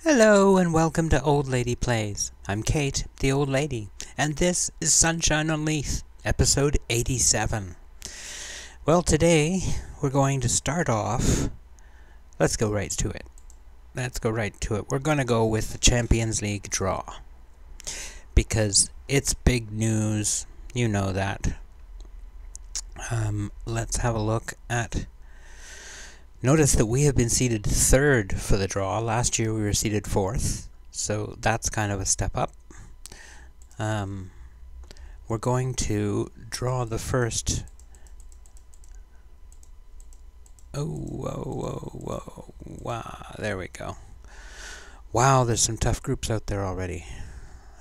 Hello and welcome to Old Lady Plays. I'm Kate, the old lady, and this is Sunshine on Leith, episode 87. Well, today we're going to start off. Let's go right to it. We're going to go with the Champions League draw, because it's big news, you know that. Let's have a look at... Notice that we have been seeded third for the draw. Last year we were seeded fourth, so that's kind of a step up. We're going to draw the first... Whoa, wow, there we go. Wow, there's some tough groups out there already.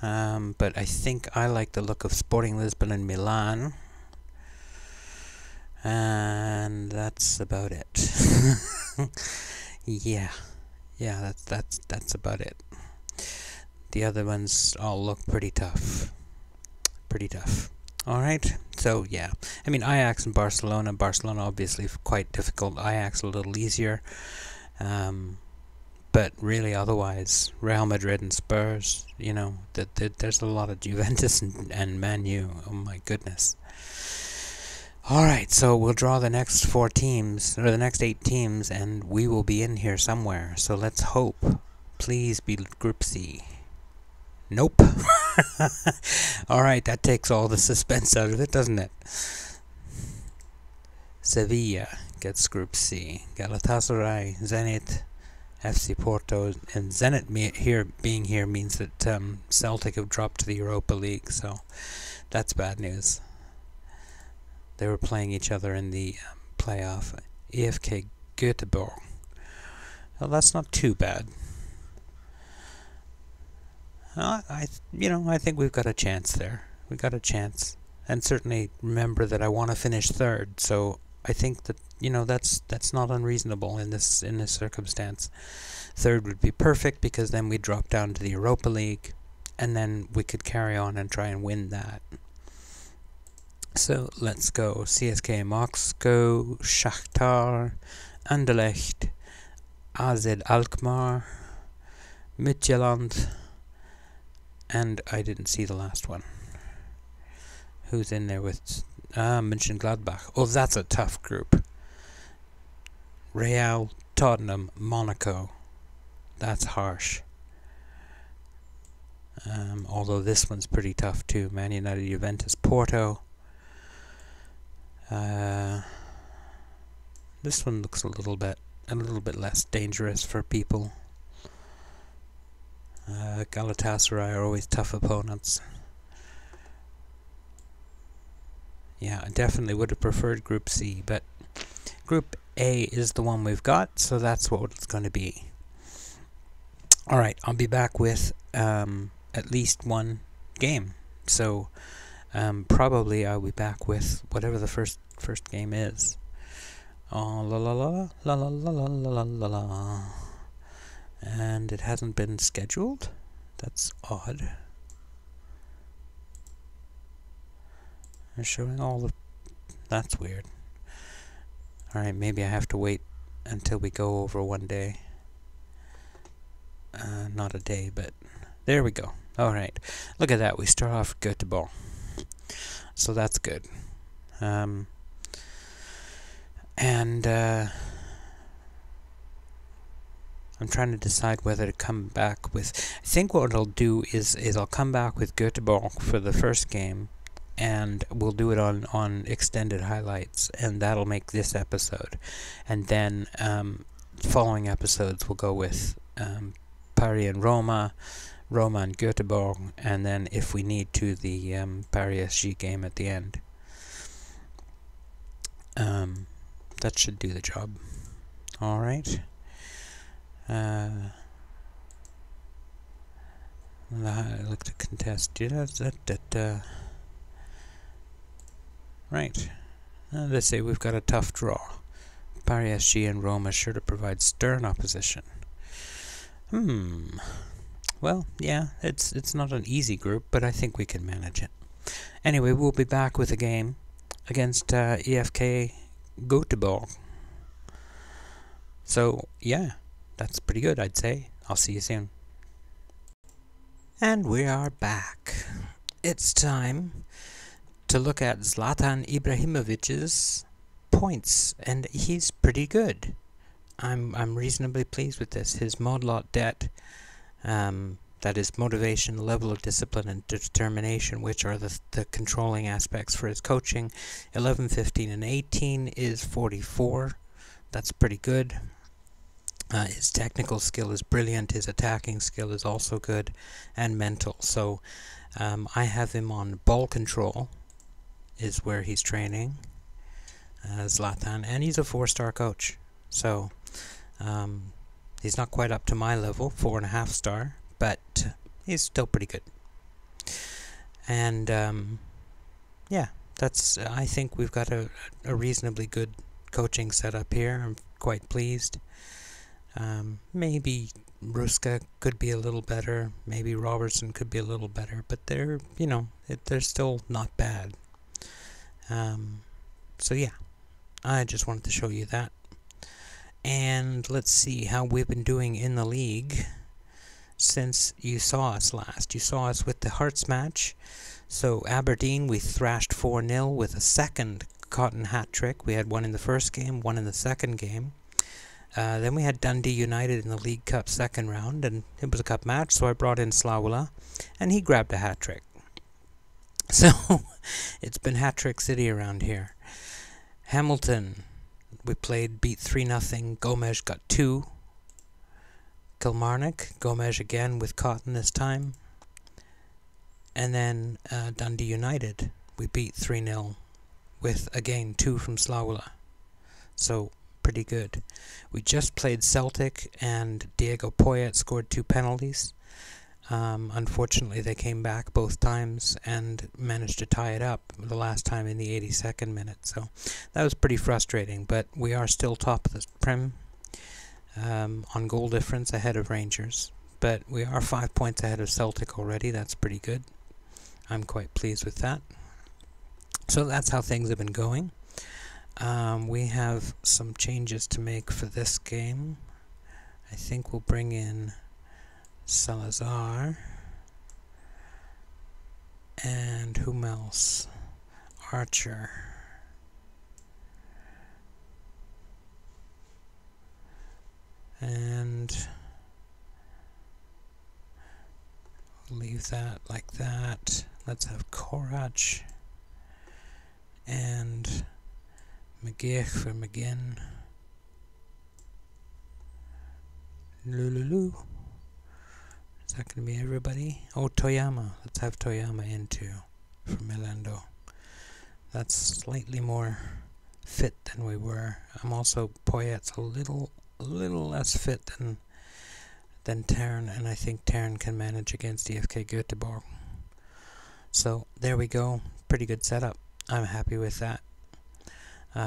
But I think I like the look of Sporting Lisbon and Milan. And that's about it. yeah, that's about it. The other ones all look pretty tough. Alright, so yeah. I mean, Ajax and Barcelona. Barcelona obviously quite difficult. Ajax a little easier. But really otherwise, Real Madrid and Spurs, you know, there's a lot of Juventus and Man U. Oh my goodness. Alright, so we'll draw the next 4 teams, or the next 8 teams, and we will be in here somewhere. So let's hope. Please be Group C. Nope. Alright, that takes all the suspense out of it, doesn't it? Sevilla gets Group C. Galatasaray, Zenit, FC Porto, and Zenit being here means that Celtic have dropped to the Europa League, so that's bad news. They were playing each other in the playoff. IFK Gothenburg. Well, that's not too bad. I think we've got a chance there. We got a chance, and certainly remember that I want to finish third. So I think that that's not unreasonable in this circumstance. Third would be perfect because then we drop down to the Europa League, and then we could carry on and try and win that. So let's go. CSK Moscow, Shakhtar, Anderlecht, AZ Alkmaar, Midtjylland, and I didn't see the last one. Who's in there with Mönchengladbach? Oh, that's a tough group. Real, Tottenham, Monaco. That's harsh. Although this one's pretty tough too. Man United, Juventus, Porto. This one looks a little bit less dangerous for people. Galatasaray are always tough opponents. Yeah, I definitely would have preferred Group C, but Group A is the one we've got, so that's what it's going to be. Alright, I'll be back with at least one game. So probably I'll be back with whatever the first game is. Oh, la la la la la la la la la la. And it hasn't been scheduled? That's odd. They're showing all the... That's weird. Alright, maybe I have to wait until we go over one day. Not a day, but... There we go. Alright. Look at that. We start off with Göteborg. So that's good. I'm trying to decide whether to come back with... I think what I'll do is I'll come back with Göteborg for the first game, and we'll do it on extended highlights, and that'll make this episode. And then following episodes we'll go with Paris and Roma, Roma and Göteborg, and then if we need to, the Paris SG game at the end. That should do the job. Alright. Look to contest. Right. Let's say we've got a tough draw. Paris SG and Roma sure to provide stern opposition. Well, yeah, it's not an easy group, but I think we can manage it. Anyway, we'll be back with a game against IFK Gothenburg. So, yeah, that's pretty good, I'd say. I'll see you soon. And we are back. It's time to look at Zlatan Ibrahimovic's points, and he's pretty good. I'm reasonably pleased with this. His mod lot debt, that is motivation, level of discipline, and determination, which are the controlling aspects for his coaching. 11, 15, and 18 is 44. That's pretty good. His technical skill is brilliant. His attacking skill is also good, and mental. So I have him on ball control, is where he's training, Zlatan, and he's a 4-star coach. So he's not quite up to my level, 4.5 star, but he's still pretty good. And yeah, I think we've got a reasonably good coaching setup here. I'm quite pleased. Maybe Ruska could be a little better. Maybe Robertson could be a little better, but they're still not bad. So yeah, I just wanted to show you that. And let's see how we've been doing in the league since you saw us last. You saw us with the Hearts match. So Aberdeen, we thrashed 4-0 with a second Cotton hat trick. We had one in the first game, one in the second game. Then we had Dundee United in the League Cup second round, and it was a cup match, so I brought in Slawula, and he grabbed a hat trick. So it's been hat trick city around here. Hamilton, we played, beat 3-0. Gomes got 2. Kilmarnock, Gomes again with Cotton this time. And then Dundee United, we beat 3-0 with, again, 2 from Slawula. So pretty good. We just played Celtic, and Diego Poyet scored 2 penalties. Unfortunately, they came back both times and managed to tie it up the last time in the 82nd minute. So that was pretty frustrating, but we are still top of the Prem on goal difference ahead of Rangers. But we are 5 points ahead of Celtic already. That's pretty good. I'm quite pleased with that. So that's how things have been going. We have some changes to make for this game. I think we'll bring in Salazar. And whom else? Archer. And leave that like that. Let's have Korach. And McGeich for McGinn. Lululu. Is that going to be everybody? Oh, Toyama. Let's have Toyama in too for Milando. That's slightly more fit than we were. I'm also, Poyet's a little less fit than Tern, and I think Tern can manage against IFK Gothenburg. So there we go. Pretty good setup. I'm happy with that.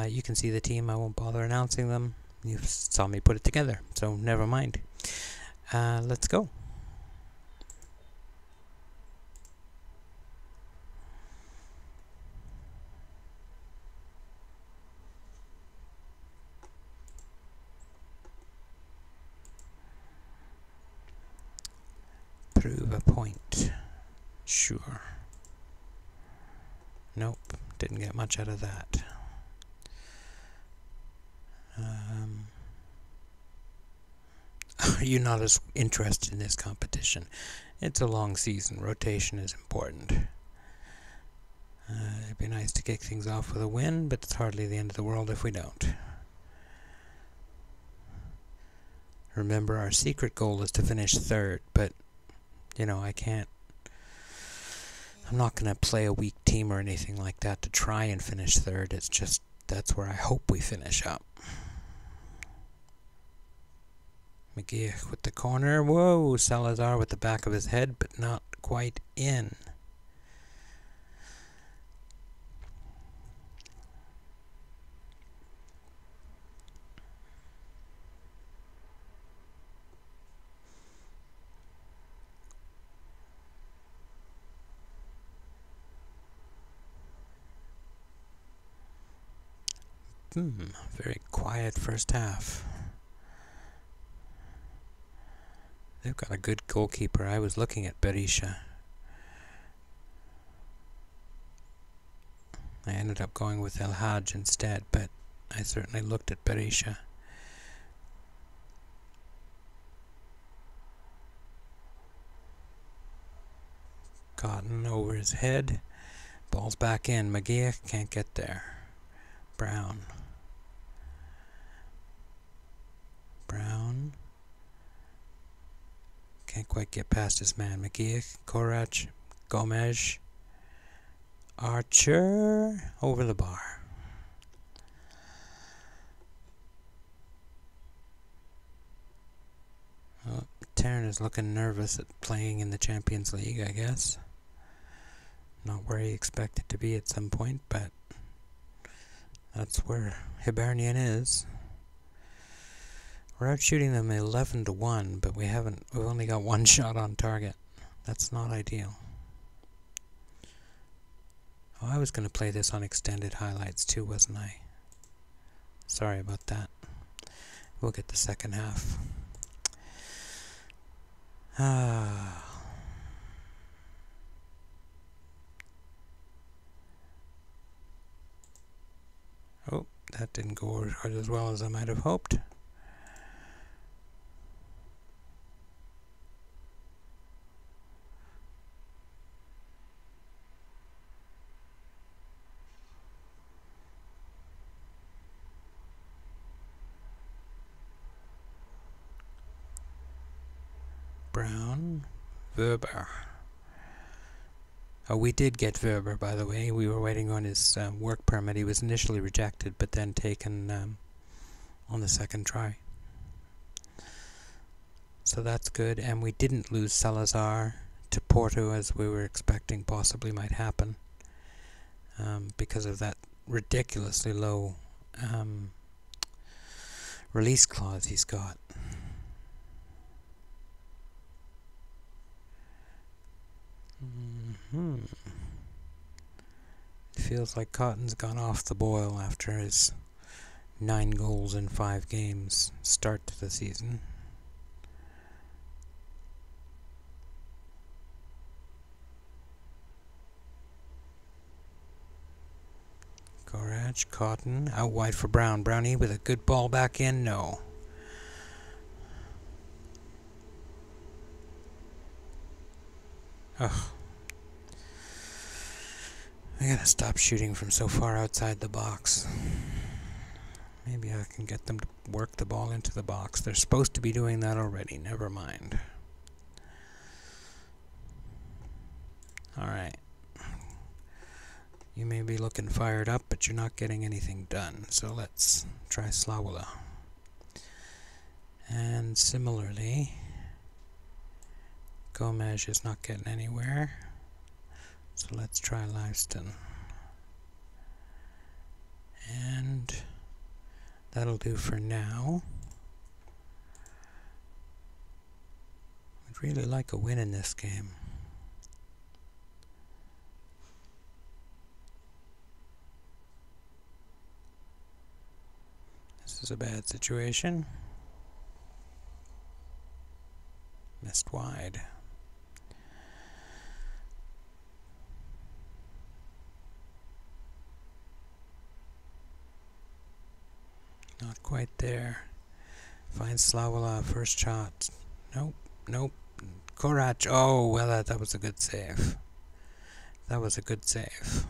You can see the team. I won't bother announcing them. You saw me put it together, so never mind. Let's go. Prove a point. Sure. Nope, didn't get much out of that. Are you not as interested in this competition? It's a long season. Rotation is important. It'd be nice to kick things off with a win, but it's hardly the end of the world if we don't. Remember, our secret goal is to finish third, but, I can't. I'm not going to play a weak team or anything like that to try and finish third. It's just, that's where I hope we finish up. McGeich with the corner. Whoa, Salazar with the back of his head, but not quite in. Very quiet first half. They've got a good goalkeeper. I was looking at Berisha. I ended up going with El Hajj instead, but I certainly looked at Berisha. Cotton over his head. Ball's back in. McGeoch can't get there. Brown. Brown. Can't quite get past his man. McGeoch, Korach, Gomez. Archer over the bar. Oh, Taryn is looking nervous at playing in the Champions League, I guess. Not where he expected to be at some point, but that's where Hibernian is. We're out shooting them 11-1, but we've only got one shot on target. That's not ideal. Oh, I was going to play this on extended highlights too, wasn't I? Sorry about that. We'll get the second half. Oh, that didn't go quite as well as I might have hoped. Brown, Verber. Oh, we did get Verber, by the way. We were waiting on his work permit. He was initially rejected, but then taken on the second try. So that's good. And we didn't lose Salazar to Porto, as we were expecting possibly might happen, because of that ridiculously low release clause he's got. It feels like Cotton's gone off the boil after his 9 goals in 5 games start to the season. Korach, Cotton, out wide for Brown. Brownie with a good ball back in, no. Ugh. I gotta stop shooting from so far outside the box. Maybe I can get them to work the ball into the box. They're supposed to be doing that already. Never mind. Alright. You may be looking fired up, but you're not getting anything done. So let's try Slawala. And similarly, Gomez is not getting anywhere. So let's try Liveston. And that'll do for now. I'd really like a win in this game. This is a bad situation. Missed wide. Not quite there. Finds Slawala, first shot. Nope, nope. Korach, oh, well, that was a good save. That was a good save.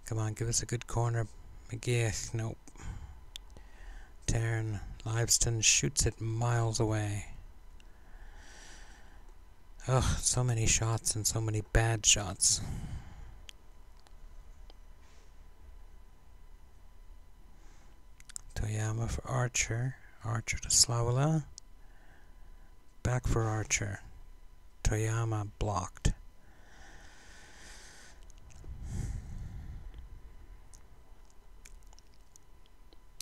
Come on, give us a good corner. McGeoch, nope. Taryn, Liveston shoots it miles away. Ugh, so many shots and so many bad shots. Toyama for Archer. Archer to Slawala. Back for Archer. Toyama blocked.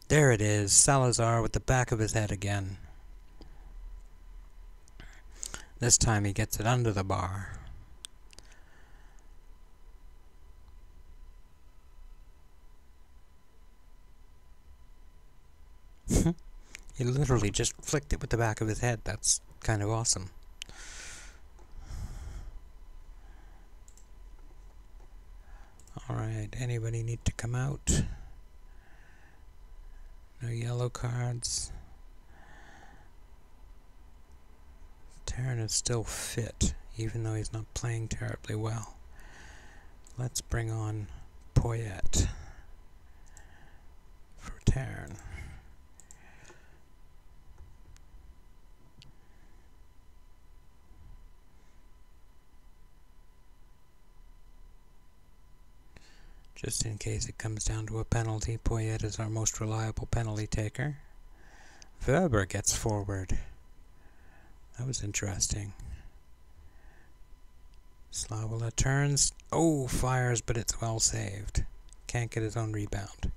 There it is. Salazar with the back of his head again. This time he gets it under the bar. He literally just flicked it with the back of his head. That's kind of awesome. Alright, anybody need to come out? No yellow cards. Terran is still fit, even though he's not playing terribly well. Let's bring on Poyet for Terran. Just in case it comes down to a penalty, Poyet is our most reliable penalty taker. Weber gets forward. That was interesting. Slavola turns. Oh, fires, but it's well saved. Can't get his own rebound.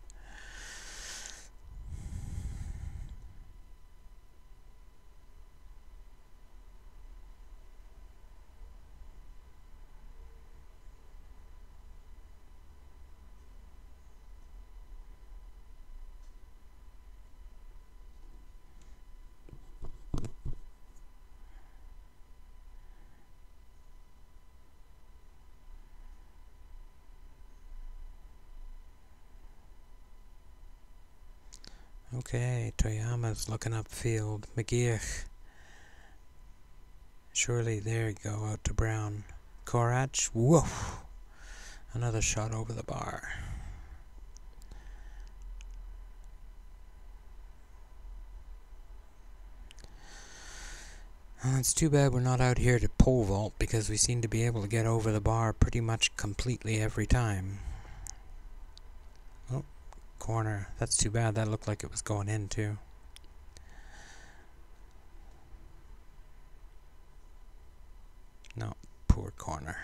Okay, Toyama's looking upfield. McGeoch. Surely, there you go, out to Brown. Korach, woof! Another shot over the bar. Well, it's too bad we're not out here to pole vault, because we seem to be able to get over the bar pretty much completely every time. Oh, corner. That's too bad. That looked like it was going in, too. No, poor corner.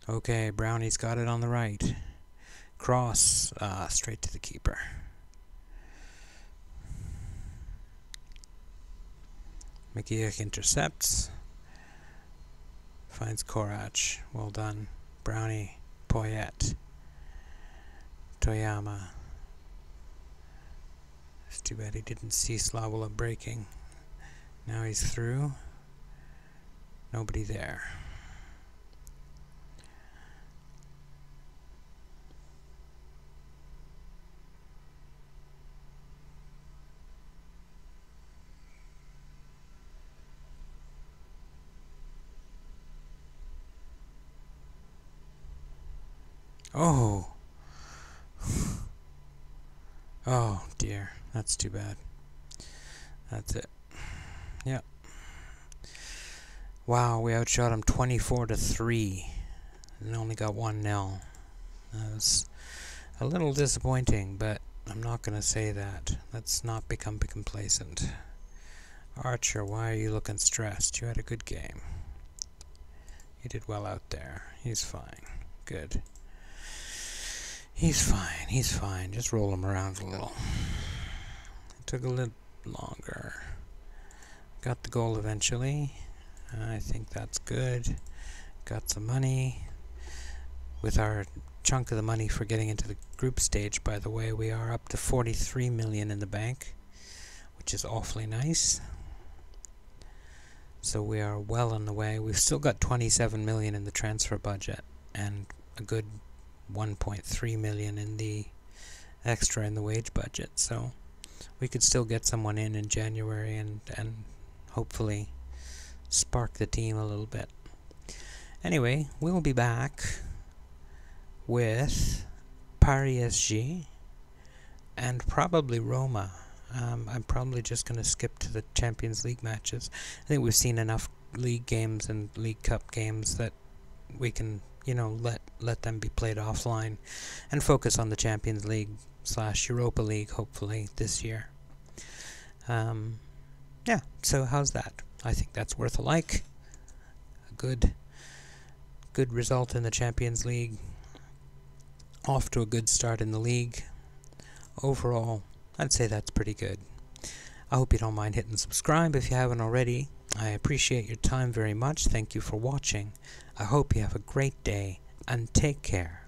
Okay, Brownie's got it on the right. Cross, straight to the keeper. McGeoch intercepts. Finds Korach. Well done. Brownie, Poyet, Toyama. It's too bad he didn't see Slavola breaking. Now he's through. Nobody there. Oh! Oh dear, that's too bad. That's it. Yep. Wow, we outshot him 24-3 and only got 1-0. That was a little disappointing, but I'm not going to say that. Let's not become complacent. Archer, why are you looking stressed? You had a good game. You did well out there. He's fine. Good. He's fine. He's fine. Just roll him around a little. It took a little longer. Got the goal eventually. I think that's good. Got some money. With our chunk of the money for getting into the group stage, by the way, we are up to 43 million in the bank, which is awfully nice. So we are well on the way. We've still got 27 million in the transfer budget and a good 1.3 million in the extra in the wage budget. So we could still get someone in January and hopefully spark the team a little bit. Anyway, we'll be back with Paris SG and probably Roma. I'm probably just going to skip to the Champions League matches. I think we've seen enough league games and League Cup games that we can, you know, let them be played offline and focus on the Champions League / Europa League, hopefully, this year. Yeah, so how's that? I think that's worth a like. A good result in the Champions League. Off to a good start in the league. Overall, I'd say that's pretty good. I hope you don't mind hitting subscribe if you haven't already. I appreciate your time very much. Thank you for watching. I hope you have a great day, and take care.